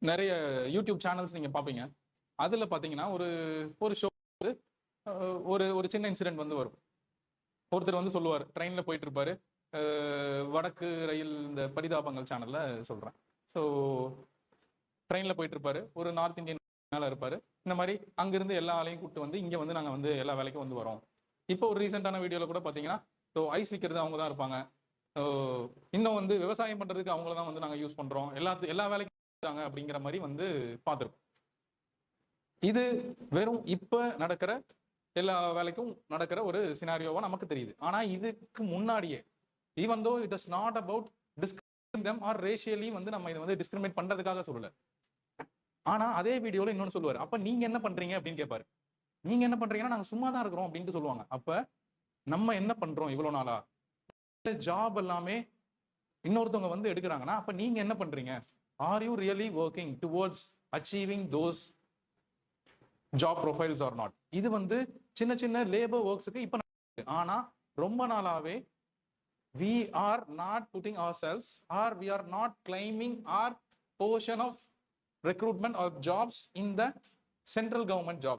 நிறைய YouTube channels நீங்க பார்ப்பீங்க. அதுல பார்த்தீங்கன்னா, ஒரு ஒரு ஷோ ஒரு ஒரு சின்ன இன்சிடென்ட் வந்து வரும். ஒருத்தர் வந்து சொல்லுவாரு. ட்ரெயின்ல போயிட்டு இருப்பாரு. வடக்கு ரயில் இந்த பரிதாபங்கள் சேனல்ல சொல்றேன். ஸோ ட்ரெயின்ல போயிட்டு இருப்பாரு. ஒரு நார்த் இந்தியன் மேல இருப்பாரு. இந்த மாரி அங்கிருந்து எல்லா ஆளையும் கூட்டு வந்து இங்க வந்து நாங்க வந்து எல்லா வேலைக்கும் வந்து வரோம். இப்போ ஒரு ரீசென்ட்டான வீடியோல கூட பார்த்தீங்கன்னா, ஸோ ஐஸ் விக்கிறது அவங்க தான் இருப்பாங்க. ஸோ இன்னும் வந்து விவசாயம் பண்றதுக்கு அவங்கள தான் வந்து நாங்க யூஸ் பண்றோம். எல்லா வேலைக்கும் அப்படிங்கிற மாரி வந்து பார்த்துருப்போம். இது வெறும் இப்ப நடக்கிற எல்லா வேலைக்கும் நடக்கிற ஒரு சினாரியோவா நமக்கு தெரியுது. ஆனா இதுக்கு முன்னாடியே even though it is not about discriminating them or racially வந்து நம்ம இதை வந்து டிஸ்கிரிமினேட் பண்றதுக்காக சொல்லல. ஆனா அதே வீடியோல இன்னொன்னு சொல்லுவாரு. அப்ப நீங்க என்ன பண்றீங்க அப்படின்னு கேட்பாரு. நீங்க என்ன பண்றீங்கன்னா நாங்க சும்மா தான் இருக்கிறோம் அப்படின்ட்டு சொல்லுவாங்க. அப்ப நம்ம என்ன பண்றோம் இவ்வளவு நாளா? ஜாப் எல்லாமே இன்னொருத்தவங்க வந்து எடுக்கிறாங்கன்னா அப்ப நீங்க என்ன பண்றீங்க? Are you really working towards achieving those job profiles or not? இது வந்து சின்ன சின்ன லேபர் ஒர்க்ஸுக்கு இப்ப ஆனா ரொம்ப நாளாவே we are not putting ourselves or we are not claiming our portion of recruitment or jobs in the central government job.